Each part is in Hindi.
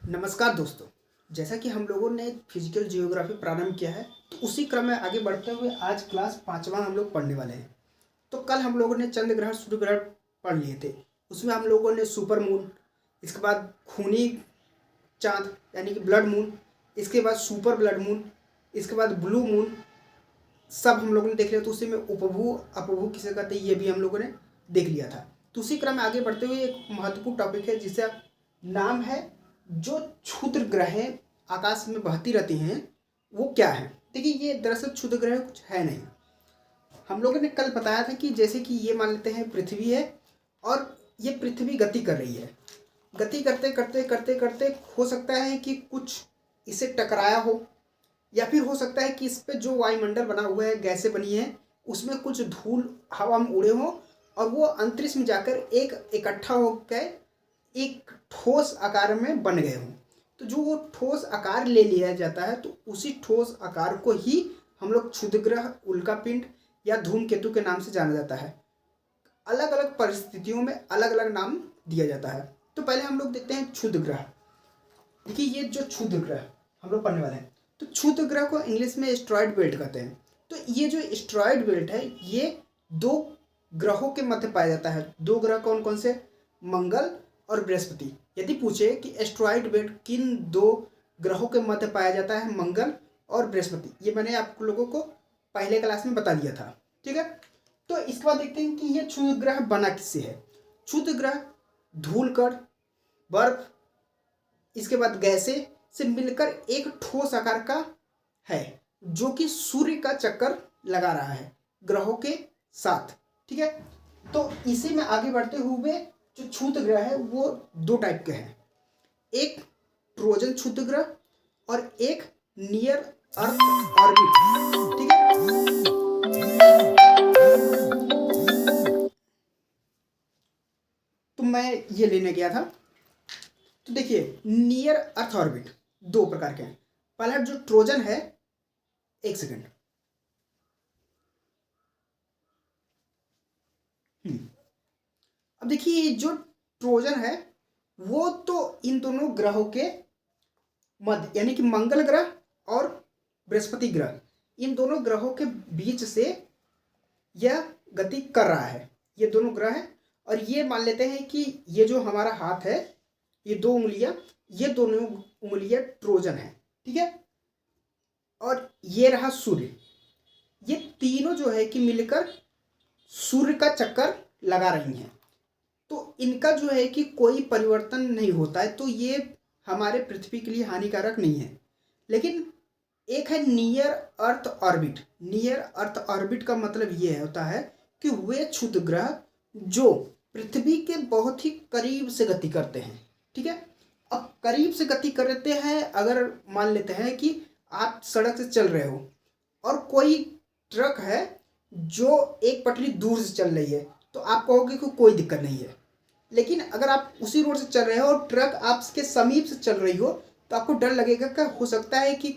नमस्कार दोस्तों। जैसा कि हम लोगों ने फिजिकल जियोग्राफी प्रारंभ किया है, तो उसी क्रम में आगे बढ़ते हुए आज क्लास 5वां हम लोग पढ़ने वाले हैं। तो कल हम लोगों ने चंद्र ग्रहण सूर्य ग्रहण पढ़ लिए थे। उसमें हम लोगों ने सुपर मून, इसके बाद खूनी चाँद यानी कि ब्लड मून, इसके बाद सुपर ब्लड मून, इसके बाद ब्लू मून, सब हम लोगों ने देख लिया। तो उसी में उपभू अपभू किसे कहते हैं ये भी हम लोगों ने देख लिया था। तो उसी क्रम में आगे बढ़ते हुए एक महत्वपूर्ण टॉपिक है जिसका नाम है जो क्षुद्र ग्रहें आकाश में बहती रहती हैं वो क्या है। देखिए, ये दरअसल क्षुद्र ग्रह कुछ है नहीं। हम लोगों ने कल बताया था कि जैसे कि ये मान लेते हैं पृथ्वी है और ये पृथ्वी गति कर रही है। गति करते करते करते करते हो सकता है कि कुछ इसे टकराया हो, या फिर हो सकता है कि इस पे जो वायुमंडल बना हुआ है, गैसें बनी है, उसमें कुछ धूल हवा में उड़े हों और वो अंतरिक्ष में जाकर एक इकट्ठा होकर एक ठोस आकार में बन गए हों। तो जो वो ठोस आकार ले लिया जाता है, तो उसी ठोस आकार को ही हम लोग क्षुद्र ग्रह, उल्कापिंड या धूमकेतु के नाम से जाना जाता है। अलग अलग परिस्थितियों में अलग अलग नाम दिया जाता है। तो पहले हम लोग देखते हैं क्षुद्र ग्रह। देखिए, ये जो क्षुद्र ग्रह हम लोग पढ़ने वाले हैं, तो क्षुद्र ग्रह को इंग्लिश में एस्ट्रॉयड बेल्ट कहते हैं। तो ये जो एस्ट्रॉयड बेल्ट है, ये दो ग्रहों के मध्य पाया जाता है। दो ग्रह कौन कौन से? मंगल और बृहस्पति। यदि पूछे कि एस्ट्रॉयड बेल्ट किन दो ग्रहों के मध्य पाया जाता है, मंगल और बृहस्पति, ये मैंने आप लोगों को पहले क्लास में बता दिया था। ठीक है, तो इसके बाद देखते हैं कि ये क्षुद्र ग्रह बना किससे है। क्षुद्र ग्रह धूलकण, बर्फ, इसके बाद गैसें से मिलकर एक ठोस आकार का है जो कि सूर्य का चक्कर लगा रहा है ग्रहों के साथ। ठीक है, तो इसी में आगे बढ़ते हुए जो क्षुद्र ग्रह है वो दो टाइप के हैं। एक ट्रोजन क्षुद्र ग्रह और एक नियर अर्थ ऑर्बिट। ठीक है, तो मैं ये लेने गया था। तो देखिए, नियर अर्थ ऑर्बिट दो प्रकार के हैं। पहला जो ट्रोजन है, एक सेकंड, अब देखिए जो ट्रोजन है वो तो इन दोनों ग्रहों के मध्य यानी कि मंगल ग्रह और बृहस्पति ग्रह, इन दोनों ग्रहों के बीच से यह गति कर रहा है। ये दोनों ग्रह हैं और ये मान लेते हैं कि ये जो हमारा हाथ है, ये दो उंगलियां, ये दोनों उंगलियां ट्रोजन है। ठीक है, और ये रहा सूर्य। ये तीनों जो है कि मिलकर सूर्य का चक्कर लगा रही हैं। तो इनका जो है कि कोई परिवर्तन नहीं होता है, तो ये हमारे पृथ्वी के लिए हानिकारक नहीं है। लेकिन एक है near earth orbit. Near earth orbit का मतलब ये होता है कि वे क्षुद्र ग्रह जो पृथ्वी के बहुत ही करीब से गति करते हैं। ठीक है, अब करीब से गति करते हैं, अगर मान लेते हैं कि आप सड़क से चल रहे हो और कोई ट्रक है जो एक पटरी दूर से चल रही है, तो आप कहोगे कि कोई दिक्कत नहीं है। लेकिन अगर आप उसी रोड से चल रहे हो और ट्रक आपके समीप से चल रही हो, तो आपको डर लगेगा कि हो सकता है कि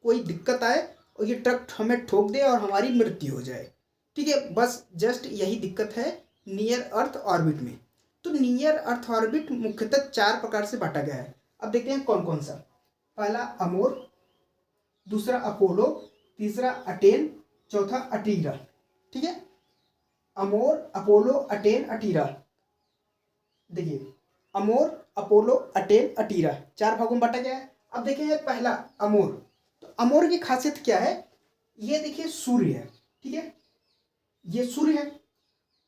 कोई दिक्कत आए और ये ट्रक हमें ठोक दे और हमारी मृत्यु हो जाए। ठीक है, बस जस्ट यही दिक्कत है नियर अर्थ ऑर्बिट में। तो नियर अर्थ ऑर्बिट मुख्यतः चार प्रकार से बांटा गया है। अब देखते हैं कौन कौन सा। पहला अमोर, दूसरा अपोलो, तीसरा अटेन, चौथा अटीरा। ठीक है, अमोर, अपोलो, अटेन, अटीरा। देखिए, अमोर, अपोलो, अटेन, अटीरा, चार भागों में बांटा गया है। अब देखिए पहला अमोर। तो अमोर की खासियत क्या है? ये देखिए सूर्य है। ठीक है, ये सूर्य है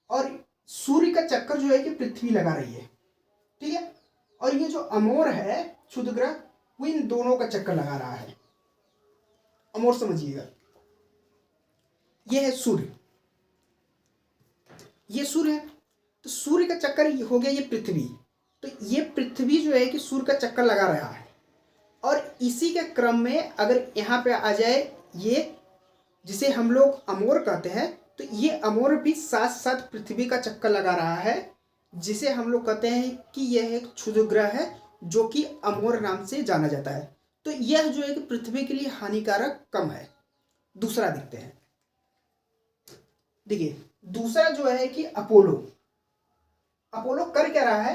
और सूर्य का चक्कर जो है कि पृथ्वी लगा रही है। ठीक है, और ये जो अमोर है क्षुद्र ग्रह, वो इन दोनों का चक्कर लगा रहा है। अमोर समझिएगा, ये है सूर्य, ये सूर्य है। तो सूर्य का चक्कर हो गया ये पृथ्वी। तो ये पृथ्वी जो है कि सूर्य का चक्कर लगा रहा है और इसी के क्रम में अगर यहाँ पे आ जाए ये जिसे हम लोग अमोर कहते हैं, तो ये अमोर भी साथ साथ पृथ्वी का चक्कर लगा रहा है, जिसे हम लोग कहते हैं कि यह एक क्षुद्र ग्रह है जो कि अमोर नाम से जाना जाता है। तो यह जो है कि पृथ्वी के लिए हानिकारक कम है। दूसरा देखते हैं। देखिए, दूसरा जो है कि अपोलो। अपोलो कर क्या रहा है?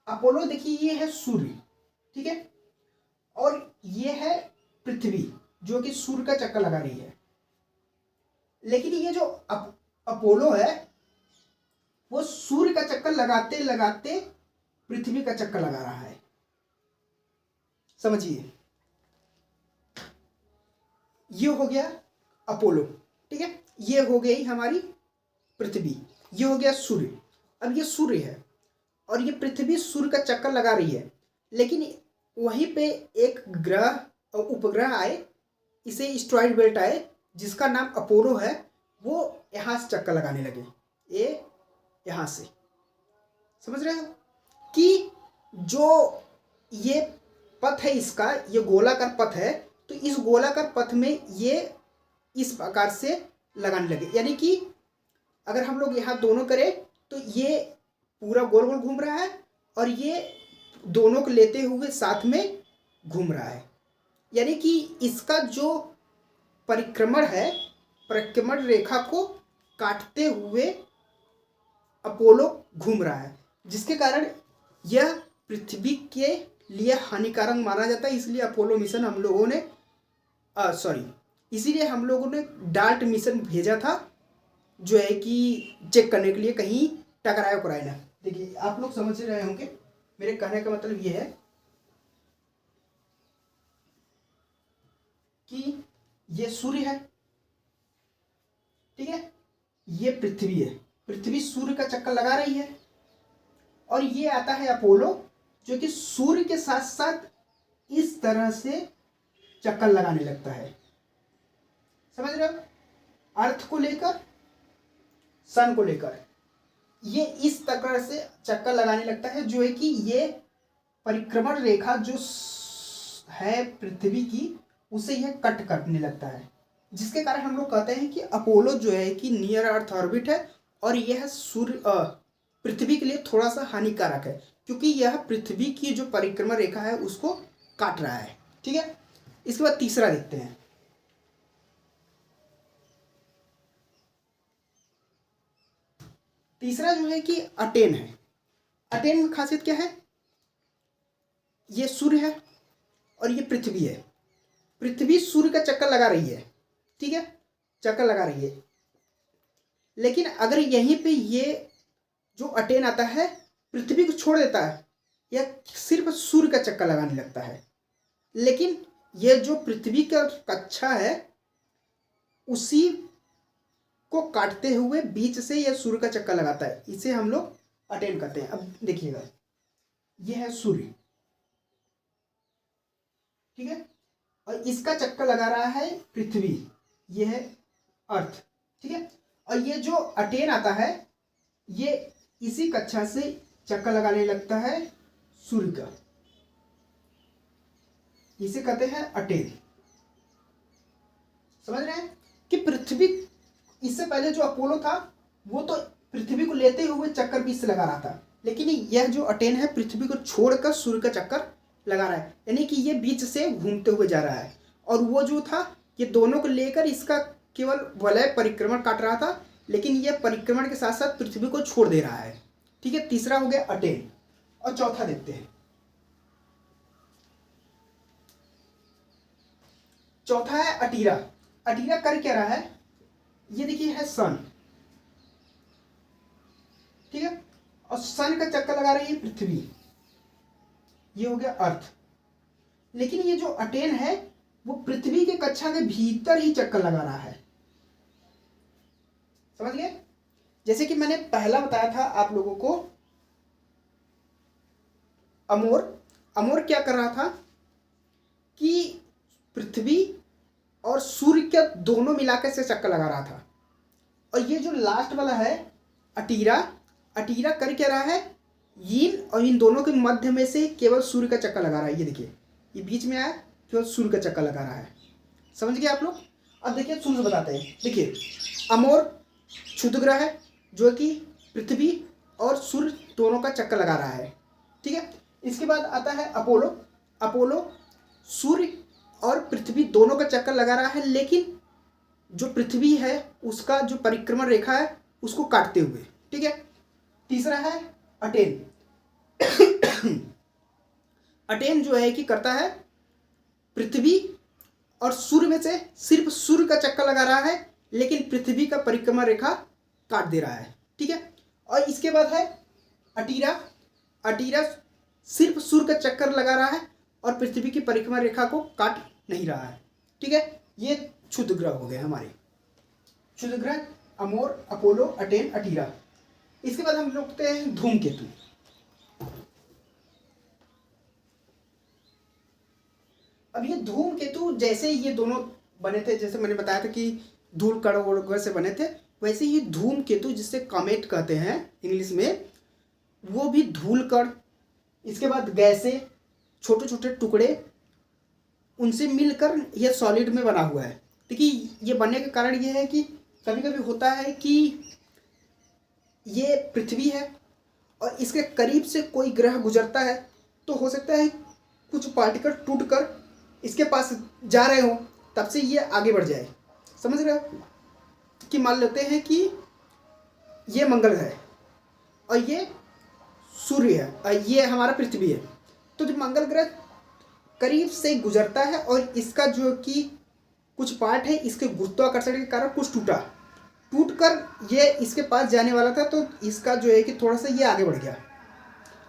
अपोलो देखिए ये है सूर्य, ठीक है, और ये है पृथ्वी जो कि सूर्य का चक्कर लगा रही है। लेकिन ये जो अपोलो है वो सूर्य का चक्कर लगाते लगाते पृथ्वी का चक्कर लगा रहा है, समझिए। ये हो गया अपोलो, ठीक है, ये हो गई हमारी पृथ्वी, ये हो गया सूर्य। अब ये सूर्य है और ये पृथ्वी सूर्य का चक्कर लगा रही है, लेकिन वहीं पे एक ग्रह और उपग्रह आए, इसे एस्टेरॉयड बेल्ट आए जिसका नाम अपोलो है, वो यहाँ से चक्कर लगाने लगे, ये यहाँ से, समझ रहे हो कि जो ये पथ है इसका, ये गोलाकार पथ है, तो इस गोलाकार पथ में ये इस प्रकार से लगाने लगे। यानी कि अगर हम लोग यहाँ दोनों करें तो ये पूरा गोल गोल घूम रहा है और ये दोनों को लेते हुए साथ में घूम रहा है। यानी कि इसका जो परिक्रमण है, परिक्रमण रेखा को काटते हुए अपोलो घूम रहा है, जिसके कारण यह पृथ्वी के लिए हानिकारक माना जाता है। इसलिए अपोलो मिशन हम लोगों ने इसीलिए हम लोगों ने डार्ट मिशन भेजा था, जो है कि चेक करने के लिए कहीं टकराए उकराए ना। देखिए आप लोग समझ रहे होंगे, मेरे कहने का मतलब ये है कि ये सूर्य है, ठीक है, ये पृथ्वी है, पृथ्वी सूर्य का चक्कर लगा रही है, और ये आता है अपोलो जो कि सूर्य के साथ साथ इस तरह से चक्कर लगाने लगता है, समझ रहे हो, अर्थ को लेकर, सन को लेकर ये इस तरह से चक्कर लगाने लगता है, जो है कि ये परिक्रमण रेखा जो है पृथ्वी की, उसे यह कट करने लगता है, जिसके कारण हम लोग कहते हैं कि अपोलो जो है कि नियर अर्थ ऑर्बिट है, और यह सूर्य पृथ्वी के लिए थोड़ा सा हानिकारक है, क्योंकि यह पृथ्वी की जो परिक्रमण रेखा है उसको काट रहा है, ठीक है। इसके बाद तीसरा देखते हैं। तीसरा जो है कि अटेन है। अटेन में खासियत क्या है, ये सूर्य है और ये पृथ्वी है, पृथ्वी सूर्य का चक्कर लगा रही है, ठीक है, चक्कर लगा रही है। लेकिन अगर यहीं पे ये जो अटेन आता है पृथ्वी को छोड़ देता है, यह सिर्फ सूर्य का चक्कर लगाने लगता है, लेकिन यह जो पृथ्वी का कक्षा है उसी को काटते हुए बीच से यह सूर्य का चक्कर लगाता है, इसे हम लोग अटेन करते हैं। अब देखिएगा, यह है सूर्य, ठीक है, और इसका चक्कर लगा रहा है पृथ्वी, यह है अर्थ, ठीक है, और ये जो अटेन आता है ये इसी कक्षा से चक्कर लगाने लगता है सूर्य का, इसे कहते हैं अटेन, समझ रहे हैं कि पृथ्वी, इससे पहले जो अपोलो था वो तो पृथ्वी को लेते हुए चक्कर बीच से लगा रहा था, लेकिन यह जो अटेन है पृथ्वी को छोड़कर सूर्य का चक्कर लगा रहा है, यानी कि ये बीच से घूमते हुए जा रहा है, और वो जो था ये दोनों को लेकर इसका केवल वलय परिक्रमण काट रहा था, लेकिन यह परिक्रमण के साथ साथ पृथ्वी को छोड़ दे रहा है, ठीक है। तीसरा हो गया अटेन, और चौथा देखते हैं। चौथा है अटीरा। अटीरा कर क्या रहा है, ये देखिए है सन, ठीक है, और सन का चक्कर लगा रही है पृथ्वी, ये हो गया अर्थ। लेकिन ये जो अटेन है वो पृथ्वी के कक्षा के भीतर ही चक्कर लगा रहा है, समझ गए। जैसे कि मैंने पहला बताया था आप लोगों को, अमोर क्या कर रहा था कि पृथ्वी और सूर्य के दोनों मिलाकर से चक्कर लगा रहा था, और ये जो लास्ट वाला है अटीरा कर क्या रहा है, यीन और इन दोनों के मध्य में से केवल सूर्य का चक्कर लगा रहा है, ये देखिए ये बीच में आया केवल सूर्य का चक्कर लगा रहा है, समझ गए आप लोग। अब देखिए शुरू से बताते हैं। देखिए अमोर क्षुद्र ग्रह है जो कि पृथ्वी और सूर्य दोनों का चक्कर लगा रहा है, ठीक है। इसके बाद आता है अपोलो सूर्य और पृथ्वी दोनों का चक्कर लगा रहा है, लेकिन जो पृथ्वी है उसका जो परिक्रमण रेखा है उसको काटते हुए, ठीक है। तीसरा है अटेन अटेन जो है कि करता है पृथ्वी और सूर्य में से सिर्फ सूर्य का चक्कर लगा रहा है, लेकिन पृथ्वी का परिक्रमा रेखा काट दे रहा है। ठीक है, और इसके बाद है अटीरा। अटीरा सिर्फ सूर्य का चक्कर लगा रहा है और पृथ्वी की परिक्रमा रेखा को काट नहीं रहा है। ठीक है, ये क्षुद्र ग्रह हो गए हमारे क्षुद्र ग्रह, अमोर, अपोलो, अटेन, अटीरा। इसके बाद हम लोग देखते हैं धूमकेतु। अब ये धूमकेतु जैसे ये दोनों बने थे, जैसे मैंने बताया था कि धूल कण से बने थे, वैसे ही धूमकेतु जिससे कॉमेट कहते हैं इंग्लिश में, वो भी धूल कण, इसके बाद गैसें, छोटे छोटे टुकड़े, उनसे मिलकर यह सॉलिड में बना हुआ है। देखिए, ये बनने का कारण ये है कि कभी कभी होता है कि ये पृथ्वी है और इसके करीब से कोई ग्रह गुजरता है, तो हो सकता है कुछ पार्टिकल टूटकर इसके पास जा रहे हो, तब से ये आगे बढ़ जाए। समझ रहे हो कि मान लेते हैं कि ये मंगल है और ये सूर्य है और ये हमारा पृथ्वी है, तो जब मंगल ग्रह करीब से गुजरता है और इसका जो कि कुछ पार्ट है इसके गुरुत्वाकर्षण के कारण कुछ टूटकर ये इसके पास जाने वाला था, तो इसका जो है कि थोड़ा सा ये आगे बढ़ गया,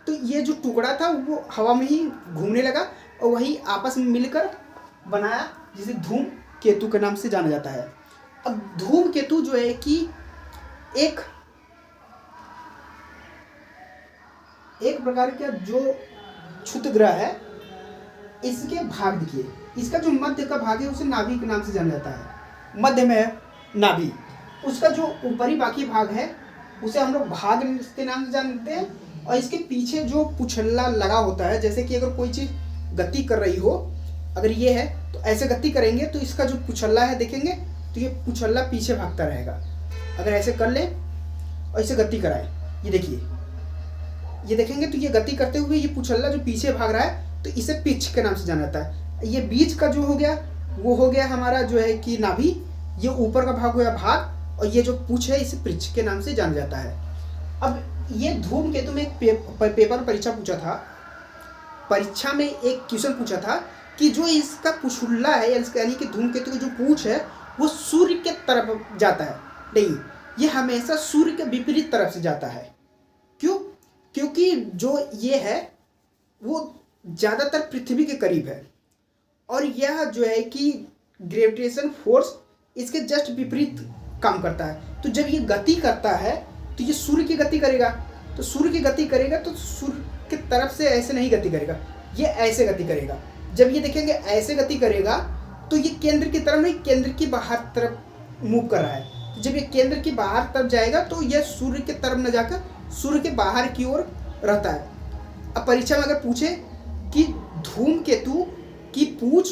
तो ये जो टुकड़ा था वो हवा में ही घूमने लगा और वही आपस में मिलकर बनाया, जिसे धूम केतु के नाम से जाना जाता है। अब धूम केतु जो है कि एक प्रकार का जो क्षुद्र ग्रह है, इसके भाग देखिए, इसका जो मध्य का भाग है उसे नाभि के नाम से जाना जाता है। मध्य में है नाभि, उसका जो ऊपरी बाकी भाग है उसे हम लोग भाग के नाम से जानते हैं, और इसके पीछे जो पुछल्ला लगा होता है, जैसे कि अगर कोई चीज़ गति कर रही हो, अगर ये है तो ऐसे गति करेंगे तो इसका जो पुछल्ला है देखेंगे तो ये पुछल्ला पीछे भागता रहेगा। अगर ऐसे कर ले और इसे गति कराए, ये देखिए, ये देखेंगे तो ये गति करते हुए ये पुछल्ला जो पीछे भाग रहा है, तो इसे पिच के नाम से जाना जाता है। ये बीच का जो हो गया वो हो गया हमारा जो है कि नाभि, ये ऊपर का भाग हुआ भाग, और ये जो पूछ है इसे पिच के नाम से जाना जाता है। अब ये धूमकेतु में एक पेपर परीक्षा पूछा था, परीक्षा में एक क्वेश्चन पूछा था कि जो इसका पुछुल्ला है यानी कि धूमकेतु की जो पूछ है वो सूर्य के तरफ जाता है, नहीं, ये हमेशा सूर्य के विपरीत तरफ से जाता है। क्यों? क्योंकि जो ये है वो ज़्यादातर पृथ्वी के करीब है और यह जो है कि ग्रेविटेशन फोर्स इसके जस्ट विपरीत काम करता है। तो जब ये गति करता है तो ये सूर्य की गति करेगा, तो सूर्य की गति करेगा तो सूर्य की तरफ से ऐसे नहीं गति करेगा, ये ऐसे गति करेगा। जब ये देखेंगे ऐसे गति करेगा तो ये केंद्र की तरफ नहीं, केंद्र की बाहर तरफ मूव कर रहा है। जब ये केंद्र की बाहर तरफ जाएगा तो यह सूर्य की तरफ न जाकर सूर्य के बाहर की ओर रहता है। अब परीक्षा में अगर पूछे कि धूमकेतु की पूंछ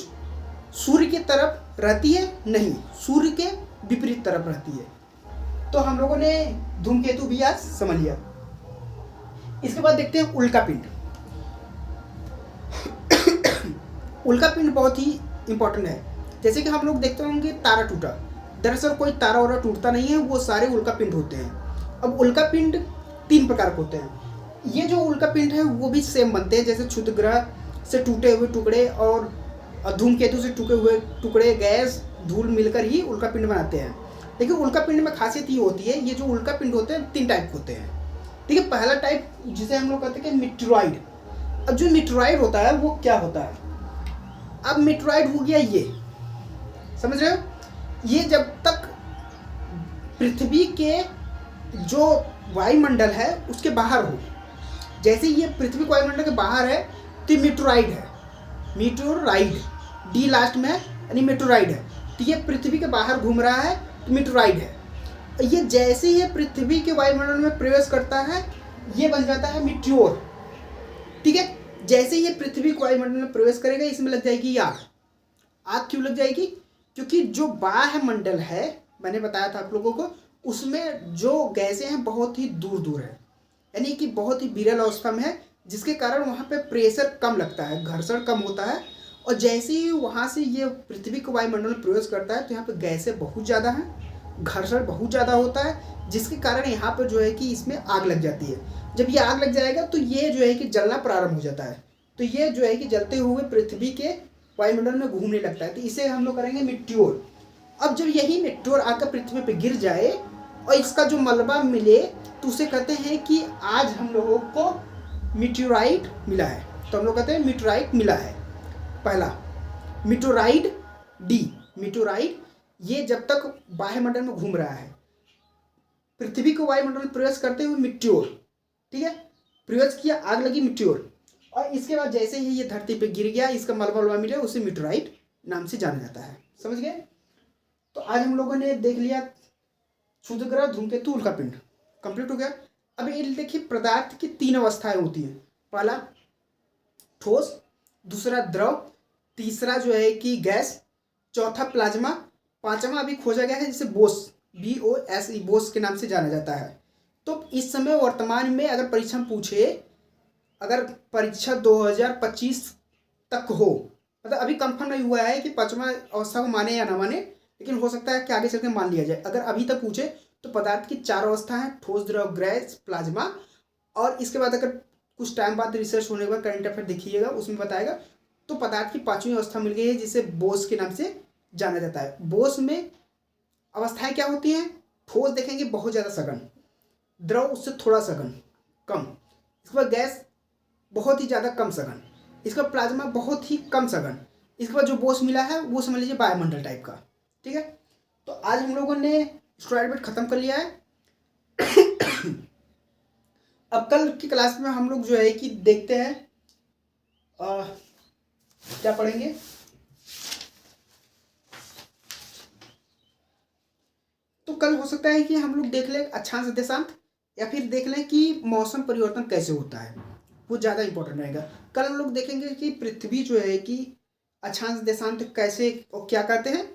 सूर्य की तरफ रहती है, नहीं, सूर्य के विपरीत तरफ रहती है। तो हम लोगों ने धूमकेतु भी आज समझ लिया। इसके बाद देखते हैं उल्का पिंड। उल्का पिंड बहुत ही इंपॉर्टेंट है। जैसे कि हम लोग देखते होंगे तारा टूटा, दरअसल कोई तारा वारा टूटता नहीं है, वो सारे उल्का पिंड होते हैं। अब उल्का पिंड 3 प्रकार के होते हैं। ये जो उल्का पिंड है वो भी सेम बनते हैं, जैसे क्षुद्र ग्रह से टूटे हुए टुकड़े और धूमकेतु से टूटे हुए टुकड़े, गैस, धूल मिलकर ही उल्का पिंड बनाते हैं। लेकिन उल्का पिंड में खासियत ये होती है, ये जो उल्का पिंड होते हैं 3 टाइप के होते हैं। ठीक है, पहला टाइप जिसे हम लोग कहते हैं कि मीटेरॉइड। अब जो मीटेरॉइड होता है वो क्या होता है? अब मीटेरॉइड हो गया ये, समझ रहे हो, ये जब तक पृथ्वी के जो वायुमंडल है उसके बाहर हो, जैसे ये पृथ्वी के वायुमंडल के बाहर है तो मीटेरॉइड है, मीटेरॉइड, डी लास्ट में है यानी मीटेरॉइड है। तो ये पृथ्वी के बाहर घूम रहा है तो मीटेरॉइड है। ये जैसे ही पृथ्वी के वायुमंडल में प्रवेश करता है ये बन जाता है मीटियोर। ठीक है, जैसे ये पृथ्वी के वायुमंडल में प्रवेश करेगा इसमें लग जाएगी आग। आग क्यों लग जाएगी? क्योंकि जो बाह्य मंडल है, मैंने बताया था आप लोगों को, उसमें जो गैसें हैं बहुत ही दूर दूर है, यानी कि बहुत ही विरल अवस्था में है, जिसके कारण वहाँ पे प्रेशर कम लगता है, घर्षण कम होता है। और जैसे ही वहाँ से ये पृथ्वी के वायुमंडल में प्रवेश करता है तो यहाँ पे गैसें बहुत ज़्यादा हैं घर्षण बहुत ज़्यादा होता है, जिसके कारण यहाँ पर जो है कि इसमें आग लग जाती है। जब ये आग लग जाएगा तो ये जो है कि जलना प्रारंभ हो जाता है। तो ये जो है कि जलते हुए पृथ्वी के वायुमंडल में घूमने लगता है। तो इसे हम लोग करेंगे मिट्योर। अब जब यही मिट्योर आकर पृथ्वी पर गिर जाए और इसका जो मलबा मिले तो उसे कहते हैं कि आज हम लोगों को मीटेओराइट मिला है। तो हम लोग कहते हैं मीटेओराइट मिला है। पहला मीटेओराइट डी, मीटेओराइट ये जब तक वायुमंडल में घूम रहा है, पृथ्वी को वायुमंडल में प्रवेश करते हुए मिट्योर, ठीक है, प्रवेश किया, आग लगी, मिट्योर। और इसके बाद जैसे ही ये धरती पे गिर गया, इसका मलबा मिला, उसे मीटेओराइट नाम से जाना जाता है। समझ गए? तो आज हम लोगों ने देख लिया क्षुद्र ग्रह, धूमकेतु, उल्कापिंड, कंप्लीट हो गया। अब ये देखिए पदार्थ की 3 अवस्थाएं होती हैं। पहला ठोस, दूसरा द्रव, तीसरा जो है कि गैस, चौथा प्लाज्मा, पांचवा अभी खोजा गया है जिसे बोस, BOSE, बोस के नाम से जाना जाता है। तो इस समय वर्तमान में अगर परीक्षा में पूछे, अगर परीक्षा 2025 तक हो, मतलब अभी कंफर्म नहीं हुआ है कि पांचवा अवस्था को माने या ना माने, लेकिन हो सकता है कि आगे चल के मान लिया जाए। अगर अभी तक पूछे तो पदार्थ की 4 अवस्था हैं, ठोस, द्रव, गैस, प्लाज्मा। और इसके बाद अगर कुछ टाइम बाद रिसर्च होने के बाद करंट अफेयर देखिएगा, उसमें बताएगा तो पदार्थ की 5वीं अवस्था मिल गई है जिसे बोस के नाम से जाना जाता है। बोस में अवस्थाएं क्या होती हैं? ठोस देखेंगे बहुत ज़्यादा सघन, द्रव उससे थोड़ा सघन कम, इसके बाद गैस बहुत ही ज़्यादा कम सघन, इसका प्लाज्मा बहुत ही कम सघन, इसके बाद जो बोस मिला है वो समझ लीजिए वायुमंडल टाइप का। ठीक है, तो आज हम लोगों ने स्टेरॉइड बेल्ट खत्म कर लिया है। अब कल की क्लास में हम लोग जो है कि देखते हैं क्या पढ़ेंगे। तो कल हो सकता है कि हम लोग देख लें अक्षांश देशांत, या फिर देख लें कि मौसम परिवर्तन कैसे होता है, वो ज़्यादा इंपॉर्टेंट रहेगा। कल हम लोग देखेंगे कि पृथ्वी जो है कि अक्षांश देशांत कैसे और क्या करते हैं,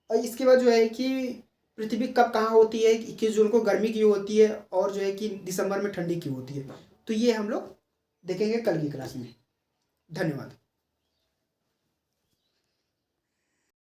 और इसके बाद जो है कि पृथ्वी कब कहाँ होती है, 21 जून को गर्मी क्यों होती है, और जो है कि दिसंबर में ठंडी क्यों होती है। तो ये हम लोग देखेंगे कल की क्लास में। धन्यवाद।